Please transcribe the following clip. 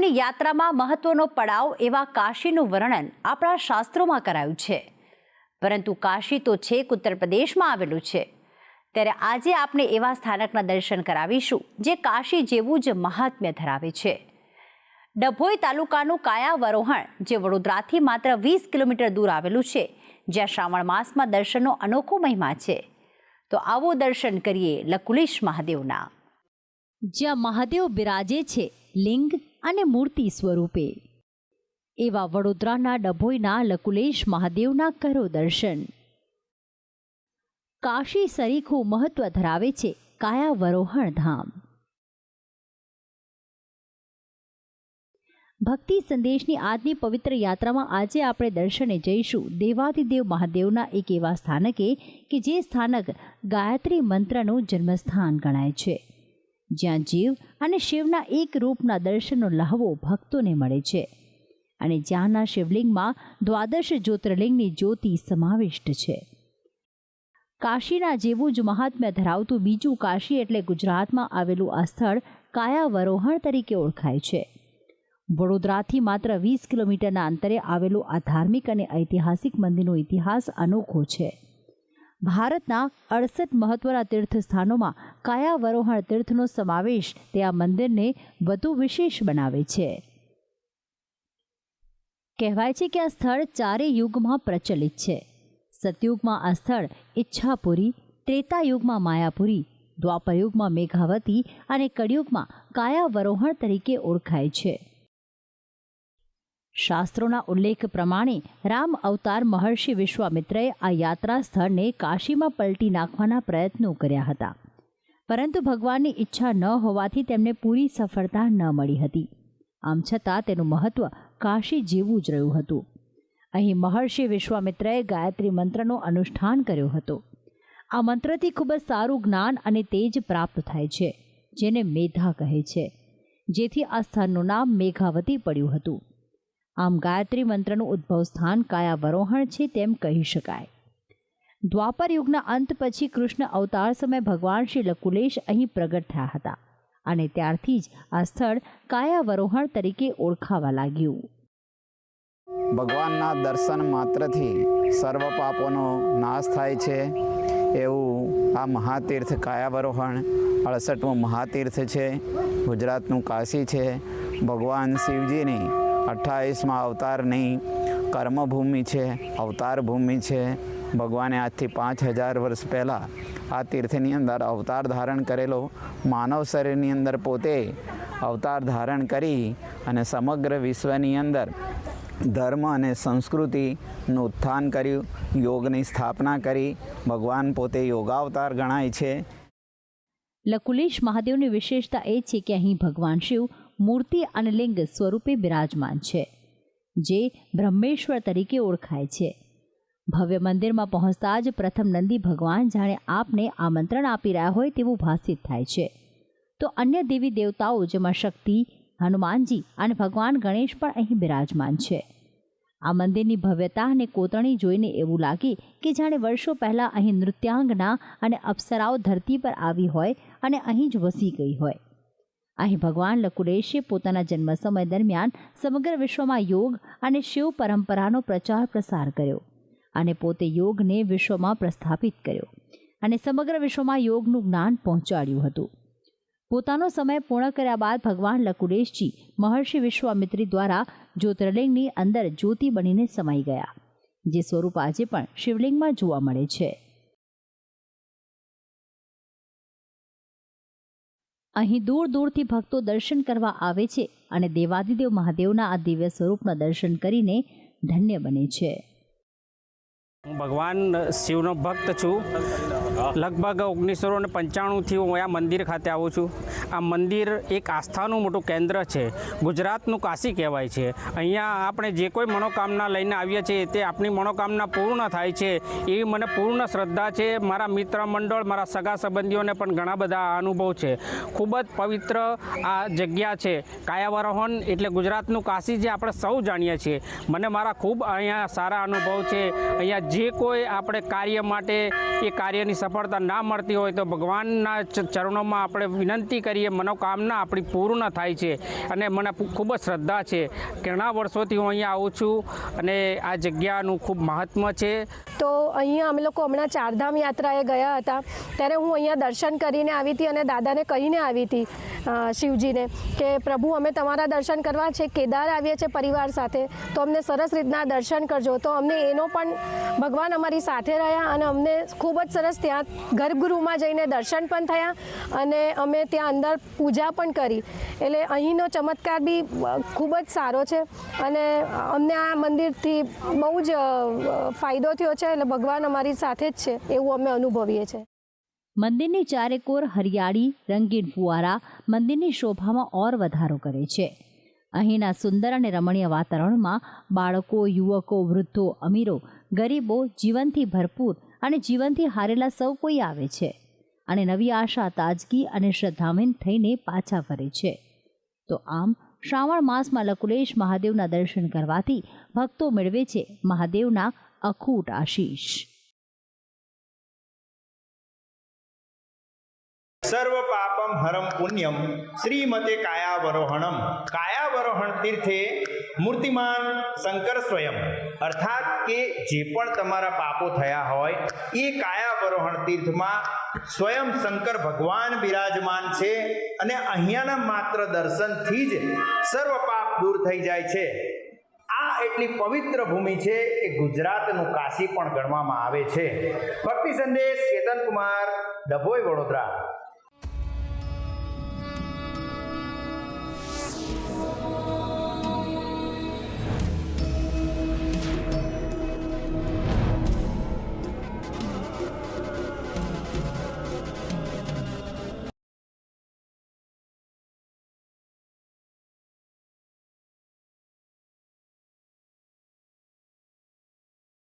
ભગવાનની યાત્રામાં મહત્વનો પડાવ એવા કાશીનું વર્ણન આપણા શાસ્ત્રોમાં કરાયું છે, પરંતુ કાશી તો છેક ઉત્તર પ્રદેશમાં આવેલું છે। ત્યારે આજે આપણે એવા સ્થાનકના દર્શન કરાવીશું જે કાશી જેવું જ મહાત્મ્ય ધરાવે છે। ડભોઈ તાલુકાનું કાયાવરોહણ જે વડોદરાથી માત્ર 20 કિલોમીટર દૂર આવેલું છે, જ્યાં શ્રાવણ માસમાં દર્શનનો અનોખો મહિમા છે। તો આવો દર્શન કરીએ લકુલીશ મહાદેવના, જ્યાં મહાદેવ બિરાજે છે લિંગ અને મૂર્તિ સ્વરૂપે। એવા વડોદરાના ડભોઈના લકુલેશ મહાદેવના કરો દર્શન। કાશી સરીખું મહત્વ ધરાવે છે કાયાવરોહણ ધામ। ભક્તિ સંદેશની આજની પવિત્ર યાત્રામાં આજે આપણે દર્શને જઈશું દેવાધિદેવ મહાદેવના એક એવા સ્થાનકે કે જે સ્થાનક ગાયત્રી મંત્રનું જન્મસ્થાન ગણાય છે, જ્યાં જીવ અને શિવના એક રૂપના દર્શનનો લહાવો ભક્તોને મળે છે અને જ્યાંના શિવલિંગમાં દ્વાદશ જ્યોતિર્લિંગની જ્યોતિ સમાવિષ્ટ છે। કાશીના જેવું જ મહાત્મ્ય ધરાવતું બીજું કાશી એટલે ગુજરાતમાં આવેલું આ સ્થળ કાયાવરોહણ તરીકે ઓળખાય છે। વડોદરાથી માત્ર 20 કિલોમીટરના અંતરે આવેલું આ ધાર્મિક અને ઐતિહાસિક મંદિરનો ઇતિહાસ અનોખો છે। ભારતના 68 મહત્વના તીર્થસ્થાનોમાં કાયાવરોહણ તીર્થનો સમાવેશ તે આ મંદિરને વધુ વિશેષ બનાવે છે। કહેવાય છે કે આ સ્થળ ચારે યુગમાં પ્રચલિત છે। સતયુગમાં આ સ્થળ ઈચ્છાપુરી, ત્રેતાયુગમાં માયાપુરી, દ્વાપરયુગમાં મેઘાવતી અને કળિયુગમાં કાયાવરોહણ તરીકે ઓળખાય છે। શાસ્ત્રોના ઉલ્લેખ પ્રમાણે રામ અવતાર મહર્ષિ વિશ્વામિત્રએ આ યાત્રા સ્થળને કાશીમાં પલટી નાખવાના પ્રયત્નો કર્યા હતા, પરંતુ ભગવાનની ઈચ્છા ન હોવાથી તેમને પૂરી સફળતા ન મળી હતી। આમ છતાં તેનું મહત્વ કાશી જેવું જ રહ્યું હતું। અહીં મહર્ષિ વિશ્વામિત્રએ ગાયત્રી મંત્રનો અનુષ્ઠાન કર્યો હતો। આ મંત્રથી ખૂબ જ સારું જ્ઞાન અને તેજ પ્રાપ્ત થાય છે, જેને મેધા કહે છે, જેથી આ સ્થાનનું નામ મેઘાવતી પડ્યું હતું। આમ ગાયત્રી મંત્રનું ઉદ્ભવ સ્થાન કાયાવરોહણ છે તેમ કહી શકાય। દ્વાપર યુગના અંત પછી કૃષ્ણ અવતાર સમયે ભગવાન શ્રી લકુલેશ અહીં પ્રગટ થયા હતા અને ત્યારથી જ આ સ્થળ કાયાવરોહણ તરીકે ઓળખાવા લાગ્યું। ભગવાનના દર્શન માત્રથી સર્વ પાપોનો નાશ થાય છે એવું આ મહાતીર્થ કાયાવરોહણ 68મું મહાતીર્થ છે, ગુજરાતનું કાશી છે। ભગવાન શિવજીની 28મા અવતારની કર્મભૂમિ છે, અવતાર ભૂમિ છે। ભગવાને આજથી 5000 વર્ષ પહેલાં આ તીર્થની અંદર અવતાર ધારણ કરેલો, માનવ શરીરની અંદર પોતે અવતાર ધારણ કરી અને સમગ્ર વિશ્વની અંદર ધર્મ અને સંસ્કૃતિનું ઉત્થાન કર્યું, યોગની સ્થાપના કરી। ભગવાન પોતે યોગાવતાર ગણાય છે। લકુલેશ મહાદેવની વિશેષતા એ છે કે અહીં ભગવાન શિવ મૂર્તિ અને લિંગ સ્વરૂપે બિરાજમાન છે, જે બ્રહ્મેશ્વર તરીકે ઓળખાય છે। ભવ્ય મંદિરમાં પહોંચતા જ પ્રથમ નંદી ભગવાન જાણે આપને આમંત્રણ આપી રહ્યા હોય તેવું ભાસિત થાય છે, તો અન્ય દેવી દેવતાઓ જેમાં શક્તિ, હનુમાનજી અને ભગવાન ગણેશ પણ અહીં બિરાજમાન છે। આ મંદિરની ભવ્યતા અને કોતરણી જોઈને એવું લાગે કે જાણે વર્ષો પહેલાં અહીં નૃત્યાંગના અને અપ્સરાઓ ધરતી પર આવી હોય અને અહીં જ વસી ગઈ હોય। અહીં ભગવાન લકુલેશે પોતાના જન્મ સમય દરમિયાન સમગ્ર વિશ્વમાં યોગ અને શિવ પરંપરાનો પ્રચાર પ્રસાર કર્યો અને પોતે યોગને વિશ્વમાં પ્રસ્થાપિત કર્યો અને સમગ્ર વિશ્વમાં યોગનું જ્ઞાન પહોંચાડ્યું હતું। પોતાનો સમય પૂર્ણ કર્યા બાદ ભગવાન લકુલેશજી મહર્ષિ વિશ્વામિત્રી દ્વારા જ્યોતિર્લિંગની અંદર જ્યોતિ બનીને સમાઈ ગયા, જે સ્વરૂપ આજે પણ શિવલિંગમાં જોવા મળે છે। અહીં દૂર દૂરથી ભક્તો દર્શન કરવા આવે છે અને દેવાધિદેવ મહાદેવના આ દિવ્ય સ્વરૂપના દર્શન કરીને ધન્ય બને છે। હું ભગવાન શિવનો ભક્ત છું। લગભગ 1995થી હું આ મંદિર ખાતે આવું છું। આ મંદિર એક આસ્થાનું મોટું કેન્દ્ર છે, ગુજરાતનું કાશી કહેવાય છે। અહીંયા આપણે જે કોઈ મનોકામના લઈને આવીએ છીએ તે આપણી મનોકામના પૂર્ણ થાય છે એવી મને પૂર્ણ શ્રદ્ધા છે। મારા મિત્ર મંડળ, મારા સગા સંબંધીઓને પણ ઘણા બધા અનુભવ છે। ખૂબ જ પવિત્ર આ જગ્યા છે કાયાવરોહણ એટલે ગુજરાતનું કાશી જે આપણે સૌ જાણીએ છીએ। મને મારા ખૂબ અહીંયા સારા અનુભવ છે। અહીંયા જે કોઈ આપણે કાર્ય માટે એ કાર્યની સફળતા સફળતા ના મળતી હોય તો ભગવાનના ચરણોમાં આપણે વિનંતી કરીએ, મનોકામના આપણી પૂર્ણ થાય છે. અને મને ખૂબ જ શ્રદ્ધા છે. ઘણા વર્ષોથી હું અહીંયા આવું છું અને આ જગ્યાનું ખૂબ મહાત્મ્ય છે. તો અહીંયા અમે લોકો હમણાં ચારધામ યાત્રાએ ગયા હતા ત્યારે હું અહીંયા દર્શન કરીને આવી હતી અને દાદાને કહીને આવી હતી શિવજીને કે પ્રભુ અમે તમારા દર્શન કરવા છે, કેદાર આવીએ છીએ પરિવાર સાથે, તો અમને સરસ રીતના દર્શન કરજો. તો અમને એનો પણ ભગવાન અમારી સાથે રહ્યા અને અમને ખૂબ જ સરસ ત્યાં ગર્ભગૃહમાં જઈને દર્શન પણ થયા અને અમે ત્યાં અંદર પૂજા પણ કરી. એટલે અહીંનો ચમત્કાર બી ખૂબ જ સારો છે અને અમને આ મંદિરથી બહુ જ ફાયદો થયો છે. એટલે ભગવાન અમારી સાથે જ છે એવું અમે અનુભવીએ છીએ. મંદિરની ચારેકોર હરિયાળી, રંગીન ફુવારા મંદિરની શોભામાં ઓર વધારો કરે છે. અહીંના સુંદર અને રમણીય વાતાવરણમાં બાળકો, યુવકો, વૃદ્ધો, અમીરો, ગરીબો, જીવનથી ભરપૂર અને જીવનથી હારેલા સૌ કોઈ આવે છે અને નવી આશા, તાજગી અને શ્રદ્ધામન થઈને પાછા ફરે છે. તો આમ શ્રાવણ માસમાં લકુલેશ મહાદેવના દર્શન કરવાથી ભક્તો મેળવે છે મહાદેવના અખૂટ આશીષ. સર્વ પાપમ હરમ પુણ્યમ શ્રીમતે કાયાવરોહણમ. કાયાવરોહણ તીર્થે મૂર્તિમાન શંકર સ્વયં, અર્થાત કે જે પણ તમારા પાપો થયા હોય એ કાયાવરોહણ તીર્થમાં સ્વયં શંકર ભગવાન બિરાજમાન છે અને અહીંયાના માત્ર દર્શનથી જ સર્વ પાપ દૂર થઈ જાય છે. આ એટલી પવિત્ર ભૂમિ છે કે ગુજરાતનું કાશી પણ ગણવામાં આવે છે. ભક્તિ સંદેશ, કેતન કુમાર, ડભોઈ, વડોદરા.